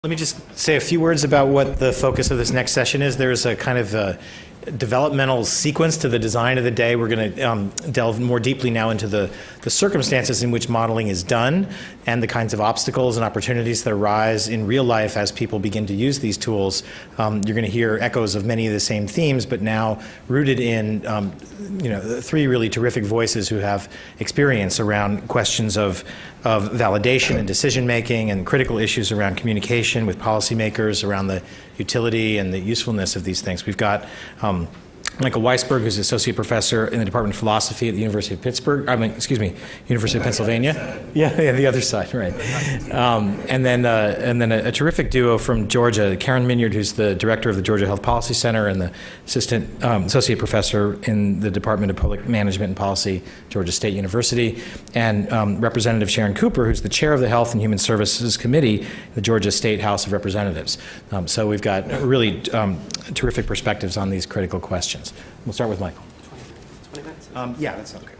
Let me just say a few words about what the focus of this next session is. There's a kind of a developmental sequence to the design of the day. We're going to delve more deeply now into the circumstances in which modeling is done and the kinds of obstacles and opportunities that arise in real life as people begin to use these tools. You're going to hear echoes of many of the same themes, but now rooted in three really terrific voices who have experience around questions of validation and decision making and critical issues around communication with policymakers around the utility and the usefulness of these things. We've got Michael Weisberg, who's associate professor in the Department of Philosophy at the University of University of Pennsylvania. Yeah, the other side, right. And then a terrific duo from Georgia, Karen Minyard, who's the director of the Georgia Health Policy Center and the associate professor in the Department of Public Management and Policy, Georgia State University, and Representative Sharon Cooper, who's the chair of the Health and Human Services Committee, the Georgia State House of Representatives. So we've got really terrific perspectives on these critical questions. We'll start with Michael. 20 minutes? Yeah, that's okay.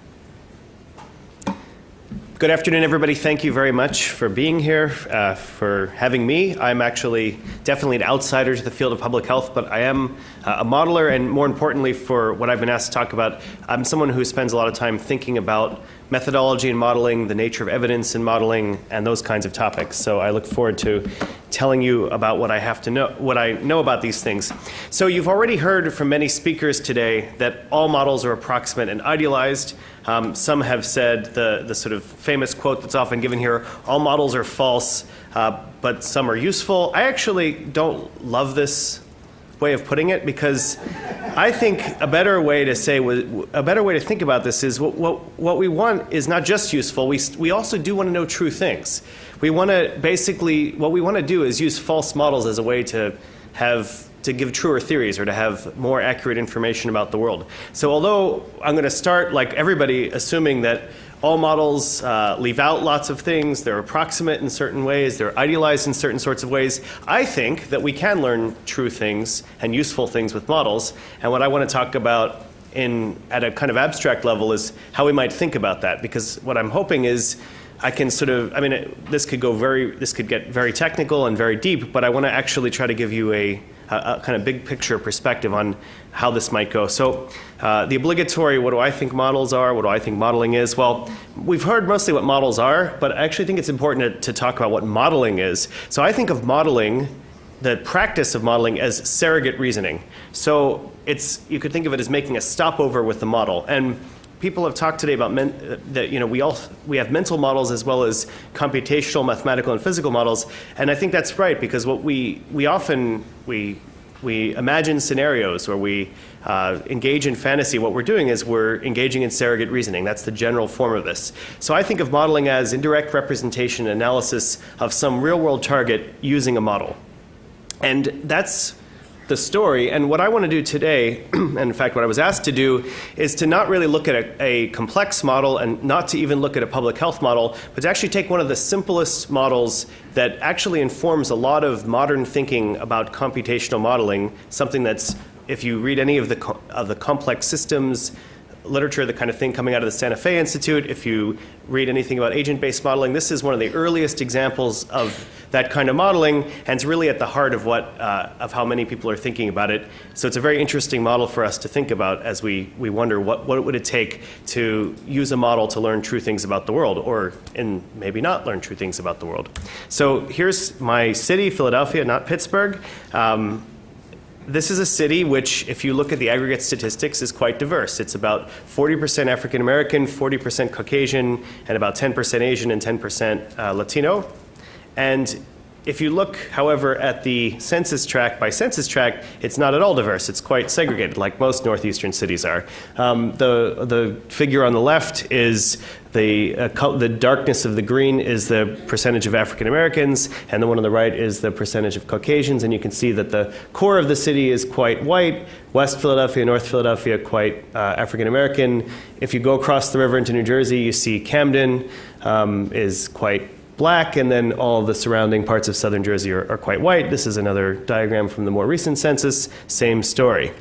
Good afternoon, everybody. Thank you very much for being here, for having me. I'm actually definitely an outsider to the field of public health, but I am a modeler, and more importantly, for what I've been asked to talk about, I'm someone who spends a lot of time thinking about methodology in modeling, the nature of evidence in modeling, and those kinds of topics. So I look forward to telling you about what I have to know, what I know about these things. So you've already heard from many speakers today that all models are approximate and idealized. Some have said the sort of famous quote that's often given here, all models are false, but some are useful. I actually don't love this way of putting it, because I think a better way to think about this is what we want is not just useful. We also do want to know true things. We want to basically, what we want to do is use false models as a way to give truer theories or to have more accurate information about the world. So although I'm going to start, like everybody, assuming that all models leave out lots of things, they're approximate in certain ways, they're idealized in certain sorts of ways, I think that we can learn true things and useful things with models. And what I want to talk about at a kind of abstract level is how we might think about that. Because what I'm hoping is I can this could get very technical and very deep, but I want to actually try to give you a kind of big picture perspective on how this might go. So the obligatory, what do I think models are? What do I think modeling is? Well, we've heard mostly what models are, but I actually think it's important to talk about what modeling is. So I think of modeling, the practice of modeling, as surrogate reasoning. So you could think of it as making a stopover with the model. And people have talked today about that we have mental models as well as computational, mathematical, and physical models, and I think that's right, because what we often imagine scenarios or we engage in fantasy. What we're doing is we're engaging in surrogate reasoning. That's the general form of this. So I think of modeling as indirect representation analysis of some real-world target using a model, and that's the story. And what I want to do today, and in fact what I was asked to do, is to not really look at a complex model and not to even look at a public health model, but to actually take one of the simplest models that actually informs a lot of modern thinking about computational modeling, something that's, if you read any of the complex systems literature, the kind of thing coming out of the Santa Fe Institute, if you read anything about agent-based modeling, this is one of the earliest examples of that kind of modeling, and it's really at the heart of of how many people are thinking about it. So it's a very interesting model for us to think about as we wonder what would it take to use a model to learn true things about the world, or maybe not learn true things about the world. So here's my city, Philadelphia, not Pittsburgh. This is a city which, if you look at the aggregate statistics, is quite diverse. It's about 40% African American, 40% Caucasian, and about 10% Asian and 10% Latino. And if you look, however, at the census tract by census tract, it's not at all diverse. It's quite segregated, like most northeastern cities are. The figure on the left is the darkness of the green is the percentage of African Americans, and the one on the right is the percentage of Caucasians. And you can see that the core of the city is quite white. West Philadelphia, North Philadelphia, quite African American. If you go across the river into New Jersey, you see Camden is quite black, and then all the surrounding parts of southern Jersey are quite white. This is another diagram from the more recent census, same story.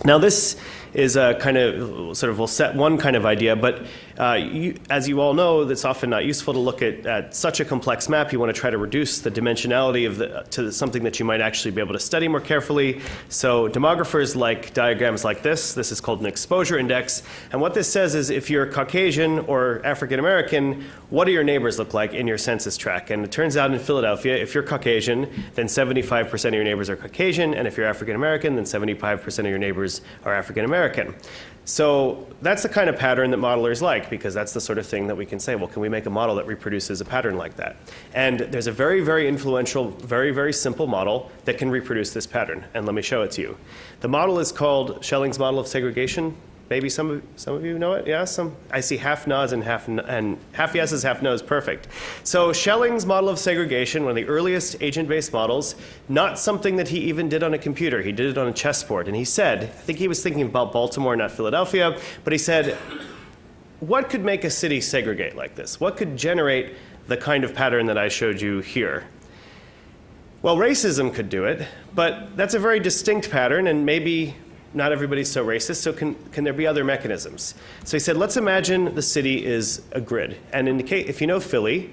Now this is a kind of, we'll set one kind of idea, but As you all know, it's often not useful to look at such a complex map. You want to try to reduce the dimensionality to something that you might actually be able to study more carefully. So demographers like diagrams like this. This is called an exposure index. And what this says is if you're Caucasian or African American, what do your neighbors look like in your census tract? And it turns out in Philadelphia, if you're Caucasian, then 75% of your neighbors are Caucasian. And if you're African American, then 75% of your neighbors are African American. So that's the kind of pattern that modelers like, because that's the sort of thing that we can say, well, can we make a model that reproduces a pattern like that? And there's a very, very influential, very, very simple model that can reproduce this pattern. And let me show it to you. The model is called Schelling's model of segregation. Maybe some of you know it. Yeah, I see half nods and half yeses, half no's. Perfect. So Schelling's model of segregation, one of the earliest agent-based models, not something that he even did on a computer. He did it on a chessboard. And he said, I think he was thinking about Baltimore, not Philadelphia, but he said, what could make a city segregate like this? What could generate the kind of pattern that I showed you here? Well, racism could do it, but that's a very distinct pattern, and maybe not everybody's so racist, so can there be other mechanisms? So he said, let's imagine the city is a grid. And in the case, if you know Philly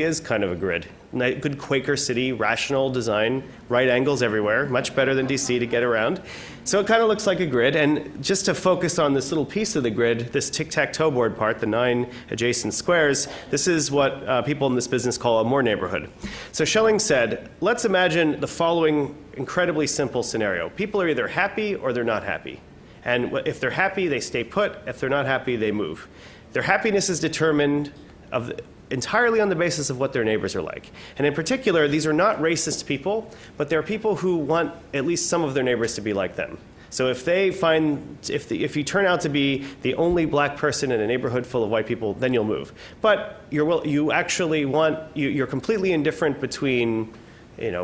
is kind of a grid. Good Quaker city, rational design, right angles everywhere, much better than DC to get around. So it kind of looks like a grid. And just to focus on this little piece of the grid, this tic-tac-toe board part, the 9 adjacent squares, this is what people in this business call a Moore neighborhood. So Schelling said, let's imagine the following incredibly simple scenario. People are either happy or they're not happy. And if they're happy, they stay put. If they're not happy, they move. Their happiness is determined entirely on the basis of what their neighbors are like. And in particular, these are not racist people, but they're people who want at least some of their neighbors to be like them. So if you turn out to be the only black person in a neighborhood full of white people, then you'll move. But you're completely indifferent between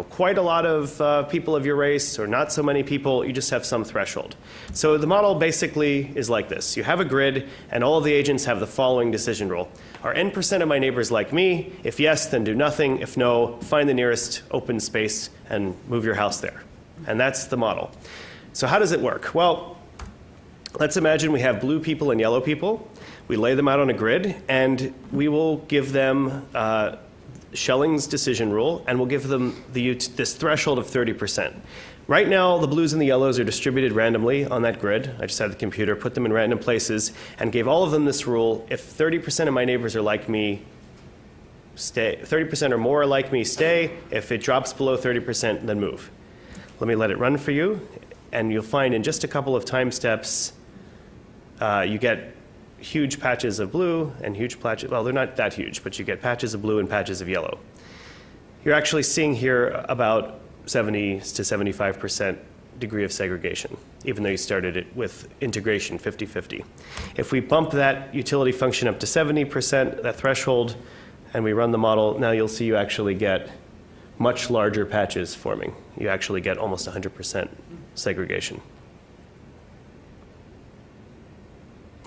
quite a lot of people of your race or not so many people. You just have some threshold. So the model basically is like this. You have a grid, and all of the agents have the following decision rule. Are N% of my neighbors like me? If yes, then do nothing. If no, find the nearest open space and move your house there. And that's the model. So how does it work? Well, let's imagine we have blue people and yellow people. We lay them out on a grid, and we will give them Schelling's decision rule, and we'll give them this threshold of 30%. Right now, the blues and the yellows are distributed randomly on that grid. I just had the computer put them in random places and gave all of them this rule. If 30% of my neighbors are like me, stay. 30% or more are like me, stay. If it drops below 30%, then move. Let me let it run for you, and you'll find in just a couple of time steps, you get huge patches of blue and huge patches, well, they're not that huge, but you get patches of blue and patches of yellow. You're actually seeing here about 70 to 75% degree of segregation, even though you started it with integration, 50-50. If we bump that utility function up to 70%, that threshold, and we run the model, now you'll see you actually get much larger patches forming. You actually get almost 100% segregation.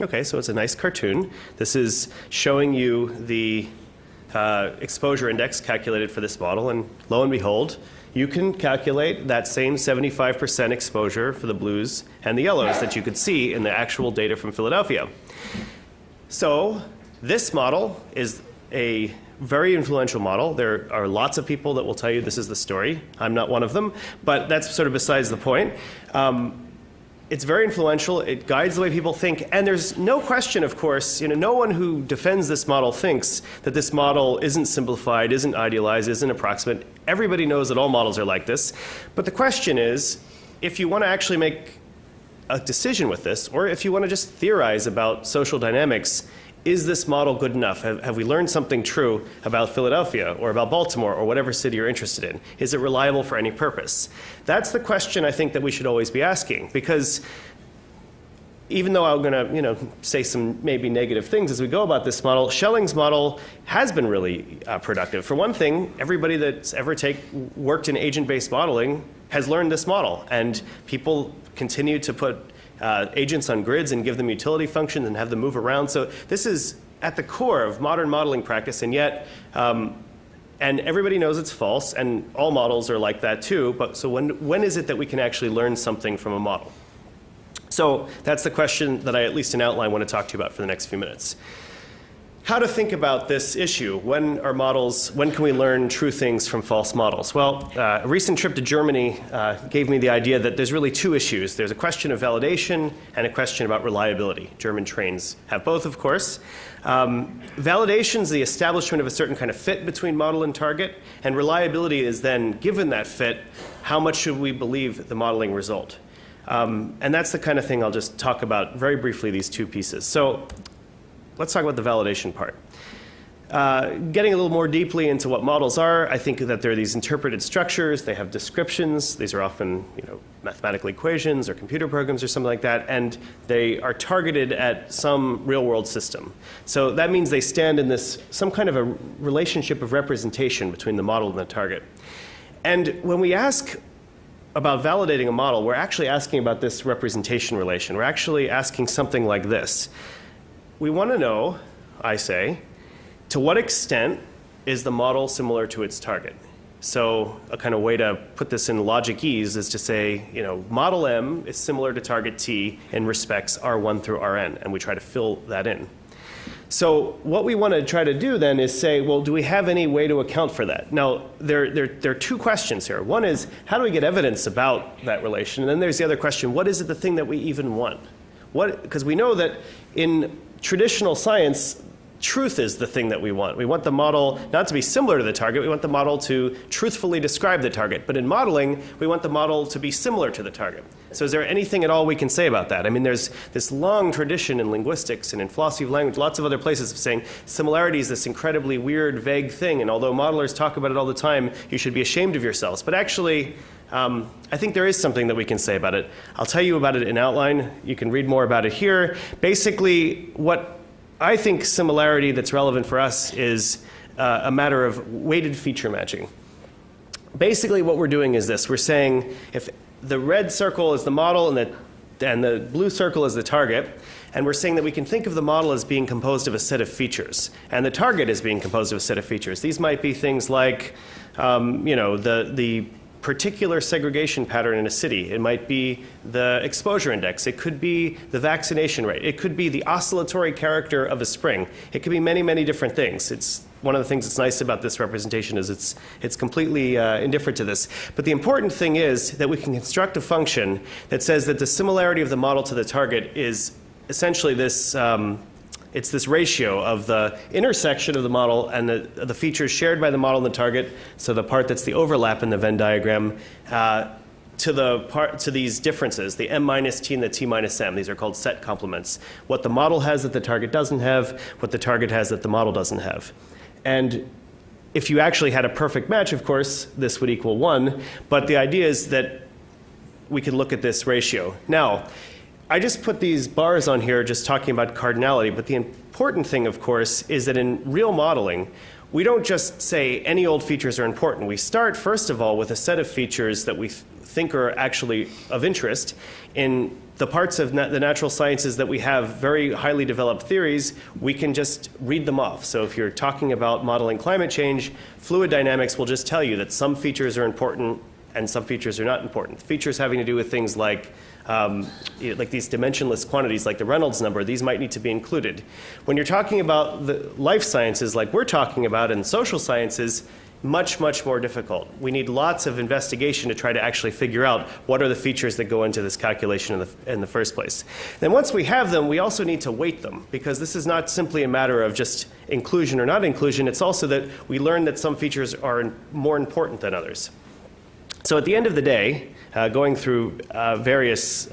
Okay, so it's a nice cartoon. This is showing you the exposure index calculated for this model, and lo and behold, you can calculate that same 75% exposure for the blues and the yellows that you could see in the actual data from Philadelphia. So this model is a very influential model. There are lots of people that will tell you this is the story. I'm not one of them, but that's sort of besides the point. It's very influential. It guides the way people think. And there's no question, of course, no one who defends this model thinks that this model isn't simplified, isn't idealized, isn't approximate. Everybody knows that all models are like this. But the question is, if you want to actually make a decision with this, or if you want to just theorize about social dynamics, is this model good enough? Have we learned something true about Philadelphia or about Baltimore or whatever city you're interested in? Is it reliable for any purpose? That's the question I think that we should always be asking, because even though I'm going to say some maybe negative things as we go about this model, Schelling's model has been really productive. For one thing, everybody that's ever worked in agent-based modeling has learned this model, and people continue to put agents on grids and give them utility functions and have them move around. So this is at the core of modern modeling practice, and yet, and everybody knows it's false, and all models are like that too, but so when is it that we can actually learn something from a model? So that's the question that I, at least in outline, want to talk to you about for the next few minutes. how to think about this issue. When can we learn true things from false models? Well, a recent trip to Germany gave me the idea that there's really two issues. There's a question of validation and a question about reliability. German trains have both, of course. Validation is the establishment of a certain kind of fit between model and target, and reliability is then, given that fit, how much should we believe the modeling result? And that's the kind of thing I'll just talk about very briefly, these two pieces. So let's talk about the validation part. Getting a little more deeply into what models are, I think that there are these interpreted structures. They have descriptions. These are often, mathematical equations or computer programs or something like that, and they are targeted at some real-world system. So that means they stand in some kind of a relationship of representation between the model and the target. And when we ask about validating a model, we're actually asking about this representation relation. We're actually asking something like this. We want to know, I say, to what extent is the model similar to its target? So a kind of way to put this in logic ease is to say, model M is similar to target T in respects R1 through Rn, and we try to fill that in. So what we want to try to do then is say, well, do we have any way to account for that? Now, there are two questions here. One is, how do we get evidence about that relation? And then there's the other question, what is it the thing that we even want? Because we know that in traditional science, truth is the thing that we want. We want the model not to be similar to the target. We want the model to truthfully describe the target. But in modeling, we want the model to be similar to the target. So is there anything at all we can say about that? I mean, there's this long tradition in linguistics and in philosophy of language, lots of other places of saying similarity is this incredibly weird, vague thing. And although modelers talk about it all the time, you should be ashamed of yourselves. But actually, I think there is something that we can say about it. I'll tell you about it in outline. You can read more about it here. Basically, what I think similarity that's relevant for us is a matter of weighted feature matching. Basically, what we're doing is this. We're saying if the red circle is the model and the blue circle is the target, and we're saying that we can think of the model as being composed of a set of features, and the target is being composed of a set of features. These might be things like, the particular segregation pattern in a city. It might be the exposure index. It could be the vaccination rate. It could be the oscillatory character of a spring. It could be many, many different things. It's one of the things that's nice about this representation is it's completely indifferent to this. But the important thing is that we can construct a function that says that the similarity of the model to the target is essentially this it's this ratio of the intersection of the model and the features shared by the model and the target, so the part that's the overlap in the Venn diagram, to these differences, the m minus t and the t minus m. These are called set complements. What the model has that the target doesn't have, what the target has that the model doesn't have. And if you actually had a perfect match, of course, this would equal 1. But the idea is that we can look at this ratio. Now, I just put these bars on here just talking about cardinality, but the important thing, of course, is that in real modeling, we don't just say any old features are important. We start, first of all, with a set of features that we think are actually of interest. In the parts of the natural sciences that we have very highly developed theories, we can just read them off. So if you're talking about modeling climate change, fluid dynamics will just tell you that some features are important and some features are not important. Features having to do with things like these dimensionless quantities like the Reynolds number, these might need to be included. When you're talking about the life sciences like we're talking about and social sciences, much, much more difficult. We need lots of investigation to try to actually figure out what are the features that go into this calculation in the first place. Then once we have them, we also need to weight them, because this is not simply a matter of just inclusion or not inclusion. It's also that we learn that some features are more important than others. So at the end of the day, going through various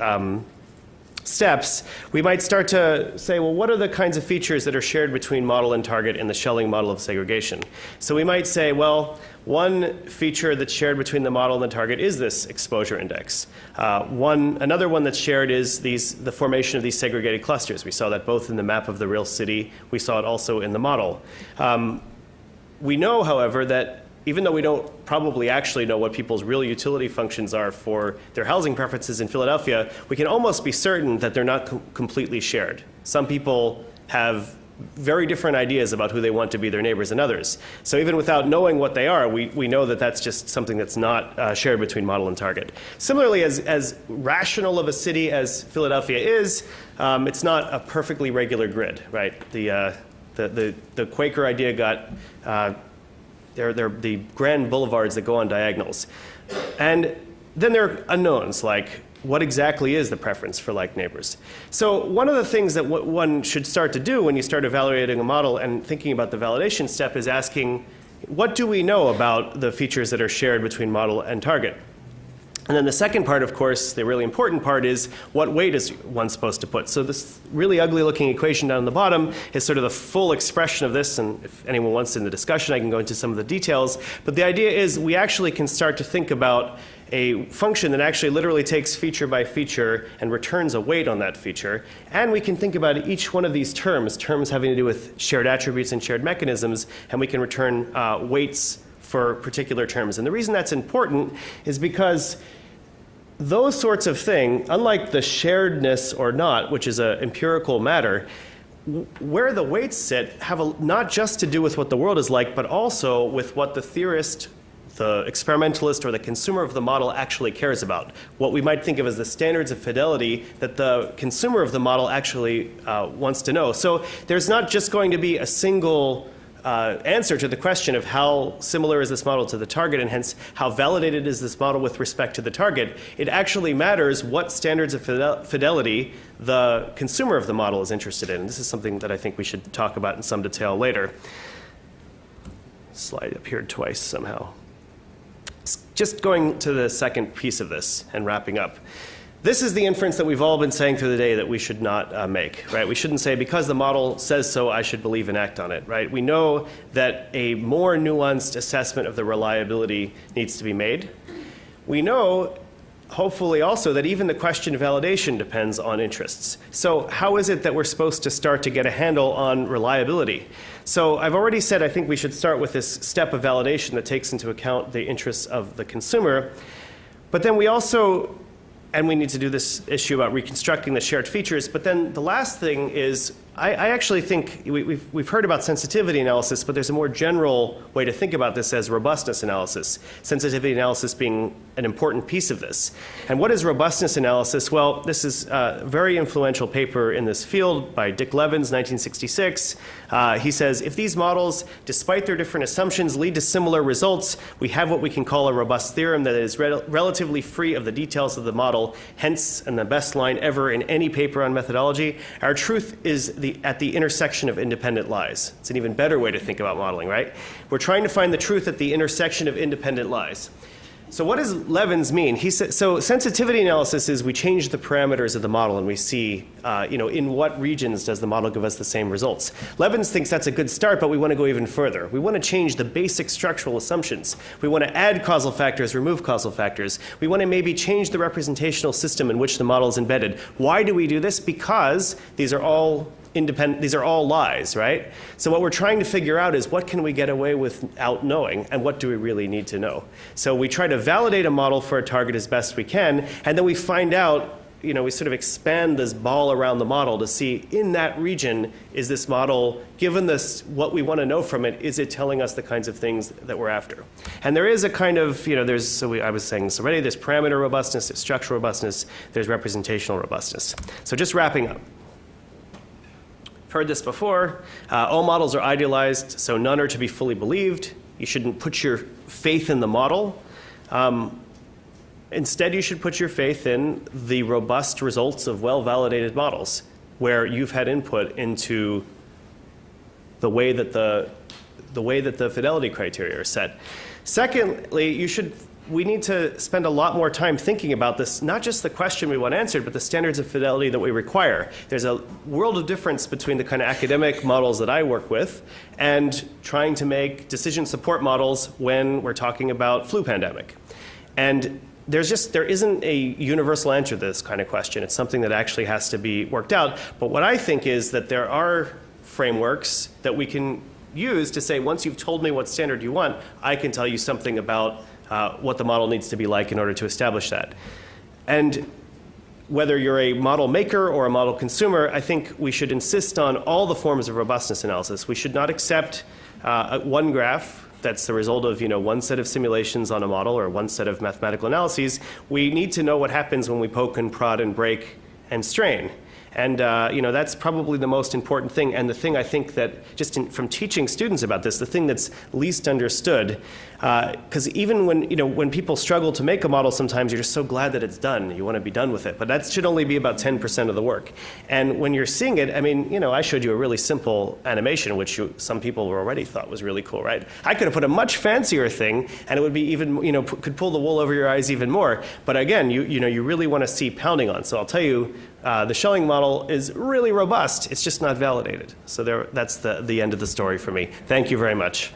steps, we might start to say, well, what are the kinds of features that are shared between model and target in the Schelling model of segregation? So we might say, well, one feature that's shared between the model and the target is this exposure index. Another one that's shared is the formation of these segregated clusters. We saw that both in the map of the real city. We saw it also in the model. We know, however, that even though we don't probably actually know what people's real utility functions are for their housing preferences in Philadelphia, we can almost be certain that they're not completely shared. Some people have very different ideas about who they want to be their neighbors than others. So even without knowing what they are, we know that that's just something that's not shared between model and target. Similarly, as rational of a city as Philadelphia is, it's not a perfectly regular grid, right? The Quaker idea got, they're the grand boulevards that go on diagonals. And then there are unknowns, like what exactly is the preference for like neighbors? So one of the things that one should start to do when you start evaluating a model and thinking about the validation step is asking, what do we know about the features that are shared between model and target? And then the second part, of course, the really important part is what weight is one supposed to put? So this really ugly looking equation down the bottom is sort of the full expression of this, and if anyone wants in the discussion, I can go into some of the details. But the idea is we actually can start to think about a function that actually literally takes feature by feature and returns a weight on that feature. And we can think about each one of these terms having to do with shared attributes and shared mechanisms, and we can return weights for particular terms. And the reason that's important is because those sorts of things, unlike the sharedness or not, which is an empirical matter, where the weights sit have not just to do with what the world is like, but also with what the theorist, the experimentalist, or the consumer of the model actually cares about. What we might think of as the standards of fidelity that the consumer of the model actually wants to know. So there's not just going to be a single answer to the question of how similar is this model to the target, and hence how validated is this model with respect to the target. It actually matters what standards of fidelity the consumer of the model is interested in. And this is something that I think we should talk about in some detail later. Slide appeared twice somehow. Just going to the second piece of this and wrapping up. This is the inference that we've all been saying through the day that we should not make, right? We shouldn't say, because the model says so, I should believe and act on it, right? We know that a more nuanced assessment of the reliability needs to be made. We know, hopefully also, that even the question of validation depends on interests. So how is it that we're supposed to start to get a handle on reliability? So I've already said I think we should start with this step of validation that takes into account the interests of the consumer. But then we also, and we need to do this issue about reconstructing the shared features. But then the last thing is, I actually think we've heard about sensitivity analysis, but there's a more general way to think about this as robustness analysis, sensitivity analysis being an important piece of this. And what is robustness analysis? Well, this is a very influential paper in this field by Dick Levins, 1966. He says, if these models, despite their different assumptions, lead to similar results, we have what we can call a robust theorem that is relatively free of the details of the model. Hence, and the best line ever in any paper on methodology, our truth is at the intersection of independent lies. It's an even better way to think about modeling, right? We're trying to find the truth at the intersection of independent lies. So what does Levins mean? He said, so sensitivity analysis is we change the parameters of the model and we see, in what regions does the model give us the same results. Levins thinks that's a good start, but we want to go even further. We want to change the basic structural assumptions. We want to add causal factors, remove causal factors. We want to maybe change the representational system in which the model is embedded. Why do we do this? Because these are all independent, these are all lies, right? So what we're trying to figure out is what can we get away with without knowing, and what do we really need to know? So we try to validate a model for a target as best we can, and then we find out, we sort of expand this ball around the model to see in that region, is this model, given this, what we want to know from it, is it telling us the kinds of things that we're after? And there is a kind of, I was saying this already, there's parameter robustness, there's structural robustness, there's representational robustness. So just wrapping up. Heard this before. All models are idealized, so none are to be fully believed. You shouldn't put your faith in the model. Instead, you should put your faith in the robust results of well-validated models, where you've had input into the way that the fidelity criteria are set. Secondly, we need to spend a lot more time thinking about this, not just the question we want answered, but the standards of fidelity that we require. There's a world of difference between the kind of academic models that I work with and trying to make decision support models when we're talking about flu pandemic. And there isn't a universal answer to this kind of question. It's something that actually has to be worked out. But what I think is that there are frameworks that we can use to say, once you've told me what standard you want, I can tell you something about what the model needs to be like in order to establish that. And whether you're a model maker or a model consumer, I think we should insist on all the forms of robustness analysis. We should not accept one graph that's the result of one set of simulations on a model or one set of mathematical analyses. We need to know what happens when we poke and prod and break and strain. And that's probably the most important thing, and the thing I think that, just from teaching students about this, the thing that's least understood, because even when people struggle to make a model, sometimes you're just so glad that it's done. You want to be done with it, but that should only be about 10% of the work. And when you're seeing it, I showed you a really simple animation, which some people already thought was really cool, right? I could have put a much fancier thing, and it would be even, could pull the wool over your eyes even more. But again, you really want to see pounding on. So I'll tell you, the Schelling model is really robust. It's just not validated. So that's the end of the story for me. Thank you very much.